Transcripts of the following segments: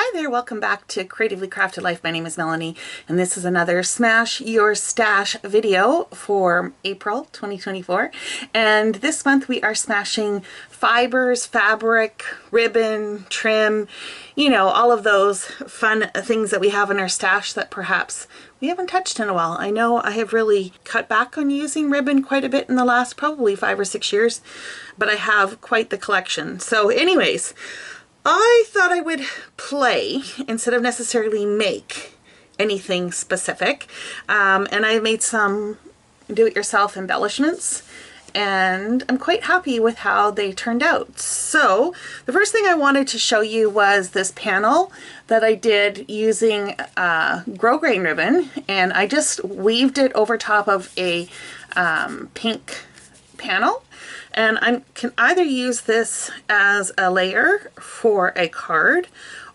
Hi there, welcome back to Creatively Crafted Life. My name is Melanie, and this is another Smash Your Stash video for April 2024. And this month we are smashing fibers, fabric, ribbon, trim, you know, all of those fun things that we have in our stash that perhaps we haven't touched in a while. I know I have really cut back on using ribbon quite a bit in the last probably 5 or 6 years, but I have quite the collection. So anyways, I thought I would play instead of necessarily make anything specific. And I made some do-it-yourself embellishments, and I'm quite happy with how they turned out. So the first thing I wanted to show you was this panel that I did using grosgrain ribbon, and I just weaved it over top of a pink panel. And I can either use this as a layer for a card,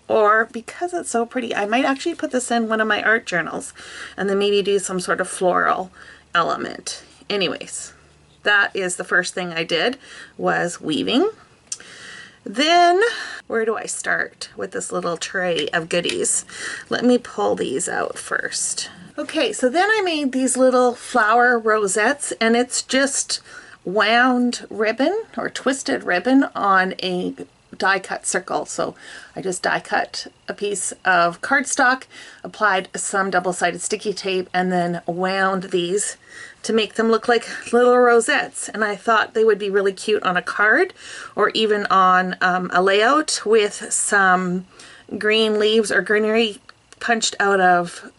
or because it's so pretty, I might actually put this in one of my art journals and then maybe do some sort of floral element. Anyways, that is the first thing I did, was weaving. Then, where do I start with this little tray of goodies? Let me pull these out first. Okay, so then I made these little flower rosettes, and it's just wound ribbon or twisted ribbon on a die cut circle. So I just die cut a piece of cardstock, applied some double-sided sticky tape, and then wound these to make them look like little rosettes. And I thought they would be really cute on a card, or even on a layout with some green leaves or greenery punched out of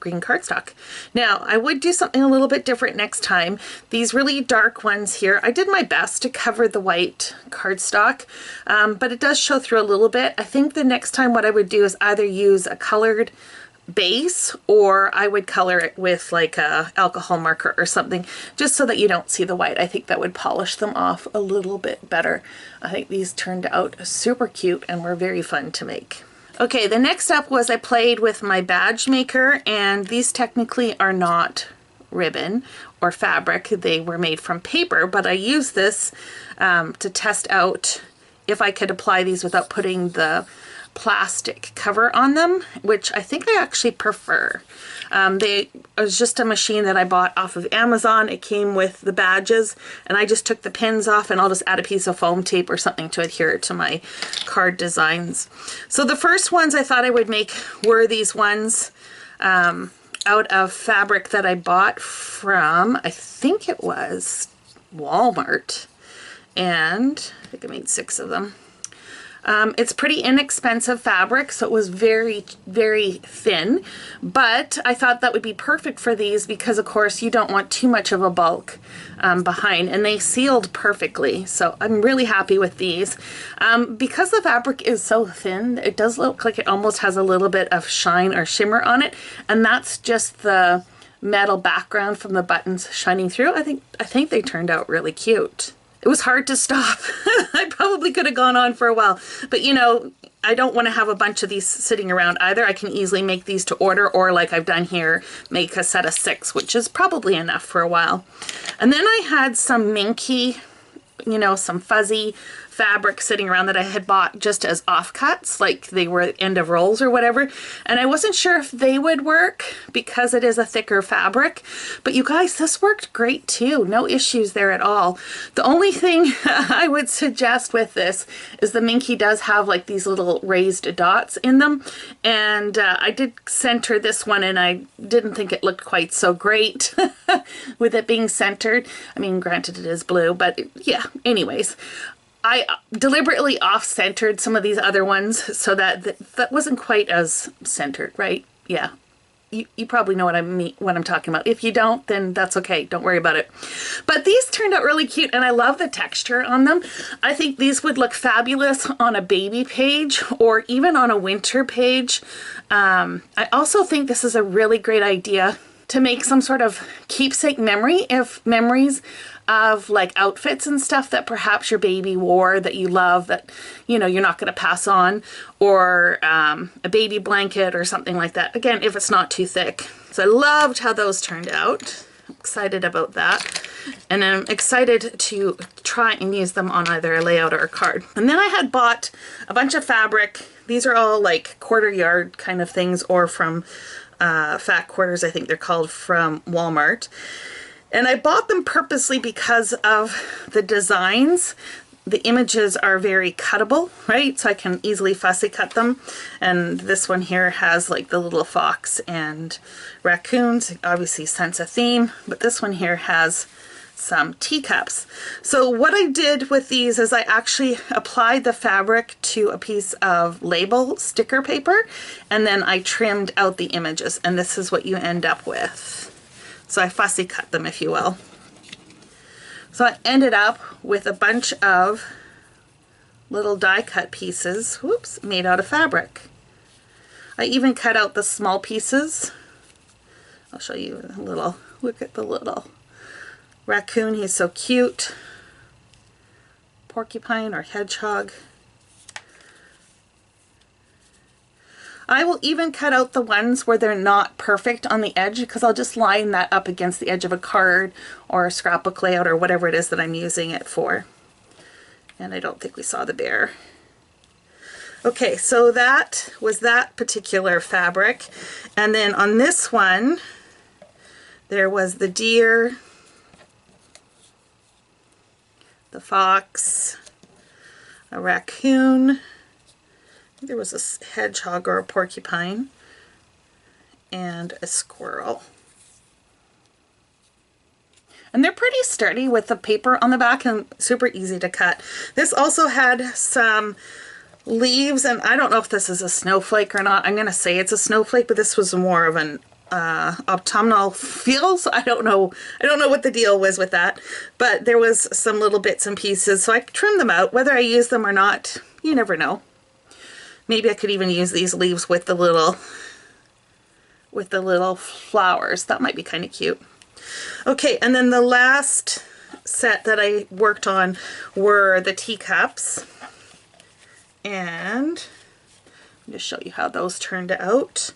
green cardstock. Now, I would do something a little bit different next time. These really dark ones here, I did my best to cover the white cardstock, but it does show through a little bit. I think the next time what I would do is either use a colored base, or I would color it with like a alcohol marker or something, just so that you don't see the white. I think that would polish them off a little bit better. I think these turned out super cute and were very fun to make. Okay, the next step was I played with my badge maker, and these technically are not ribbon or fabric. They were made from paper, but I used this to test out if I could apply these without putting the plastic cover on them, which I think I actually prefer. It was just a machine that I bought off of Amazon. It came with the badges, and I just took the pins off, and I'll just add a piece of foam tape or something to adhere it to my card designs. So the first ones I thought I would make were these ones out of fabric that I bought from, I think it was Walmart, and I think I made 6 of them. It's pretty inexpensive fabric, so it was very, very thin, but I thought that would be perfect for these because, of course, you don't want too much of a bulk behind, and they sealed perfectly, so I'm really happy with these. Because the fabric is so thin, it does look like it almost has a little bit of shine or shimmer on it, and that's just the metal background from the buttons shining through. I think they turned out really cute. It was hard to stop. I probably could have gone on for a while, but you know, I don't want to have a bunch of these sitting around either. I can easily make these to order, or like I've done here, make a set of 6, which is probably enough for a while. And then I had some minky, you know, some fuzzy fabric sitting around that I had bought just as offcuts, like they were end of rolls or whatever, and I wasn't sure if they would work because it is a thicker fabric, but you guys, this worked great too. No issues there at all. The only thing I would suggest with this is the minky does have like these little raised dots in them, and I did center this one, and I didn't think it looked quite so great with it being centered. I mean, granted it is blue, but yeah, anyways. I deliberately off-centered some of these other ones so that that wasn't quite as centered, right? Yeah, you probably know what I'm talking about. If you don't, then that's okay. Don't worry about it. But these turned out really cute, and I love the texture on them. I think these would look fabulous on a baby page or even on a winter page. I also think this is a really great idea to make some sort of keepsake memories of like outfits and stuff that perhaps your baby wore that you love, that you know you're not going to pass on, or a baby blanket or something like that. Again, if it's not too thick. So I loved how those turned out. I'm excited about that. and I'm excited to try and use them on either a layout or a card. And then I had bought a bunch of fabric. These are all like quarter yard kind of things, or from fat quarters, I think they're called, from Walmart. And I bought them purposely because of the designs. The images are very cuttable, right? So I can easily fussy cut them. And this one here has like the little fox and raccoons, obviously sense a theme, but this one here has some teacups. So what I did with these is I actually applied the fabric to a piece of label sticker paper, and then I trimmed out the images, and this is what you end up with. So I fussy cut them, if you will. So I ended up with a bunch of little die cut pieces, whoops, made out of fabric. I even cut out the small pieces. I'll show you a little, look at the little raccoon, he's so cute. Porcupine or hedgehog. I will even cut out the ones where they're not perfect on the edge, because I'll just line that up against the edge of a card or a scrapbook layout or whatever it is that I'm using it for. And I don't think we saw the bear. Okay, so that was that particular fabric. And then on this one, there was the deer, the fox, a raccoon, there was a hedgehog or a porcupine, and a squirrel. And they're pretty sturdy with the paper on the back and super easy to cut. This also had some leaves, and I don't know if this is a snowflake or not. I'm going to say it's a snowflake, but this was more of an autumnal feel, so I don't know what the deal was with that. But there was some little bits and pieces, so I trimmed them out. Whether I use them or not, you never know. Maybe I could even use these leaves with the little flowers. That might be kind of cute. Okay, and then the last set that I worked on were the teacups. And I'll just show you how those turned out.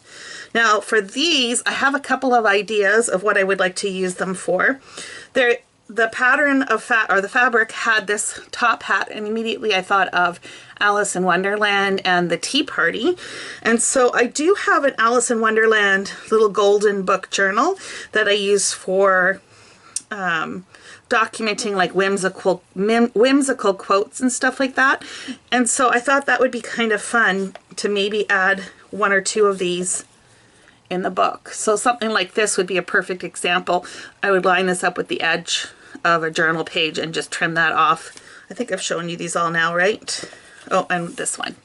Now for these, I have a couple of ideas of what I would like to use them for. The pattern of the fabric had this top hat, and immediately I thought of Alice in Wonderland and the Tea Party. And so I do have an Alice in Wonderland little golden book journal that I use for documenting like whimsical quotes and stuff like that. And so I thought that would be kind of fun to maybe add one or two of these in the book. So something like this would be a perfect example. I would line this up with the edge of a journal page and just trim that off. I think I've shown you these all now, right? Oh, and this one.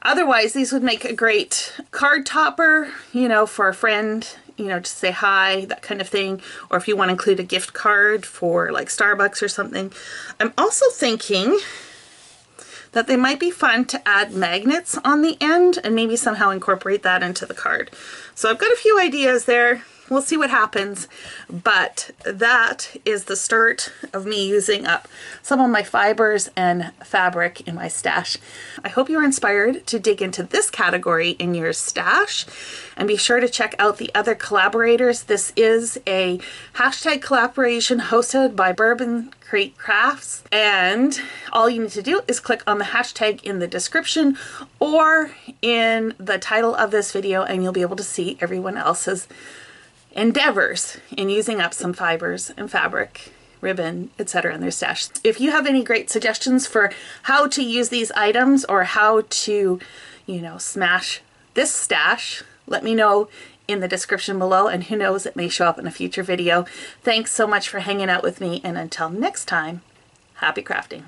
Otherwise, these would make a great card topper, you know, for a friend, you know, to say hi, that kind of thing. Or if you want to include a gift card for like Starbucks or something. I'm also thinking that they might be fun to add magnets on the end and maybe somehow incorporate that into the card. So I've got a few ideas there. We'll see what happens, but that is the start of me using up some of my fibers and fabric in my stash. I hope you are inspired to dig into this category in your stash, and be sure to check out the other collaborators. This is a hashtag collaboration hosted by Bourbon Crate Crafts, and all you need to do is click on the hashtag in the description or in the title of this video, and you'll be able to see everyone else's endeavors in using up some fibers and fabric, ribbon, etc. in their stash. If you have any great suggestions for how to use these items or how to, you know, smash this stash, let me know in the description below, and who knows, it may show up in a future video. Thanks so much for hanging out with me, and until next time, happy crafting.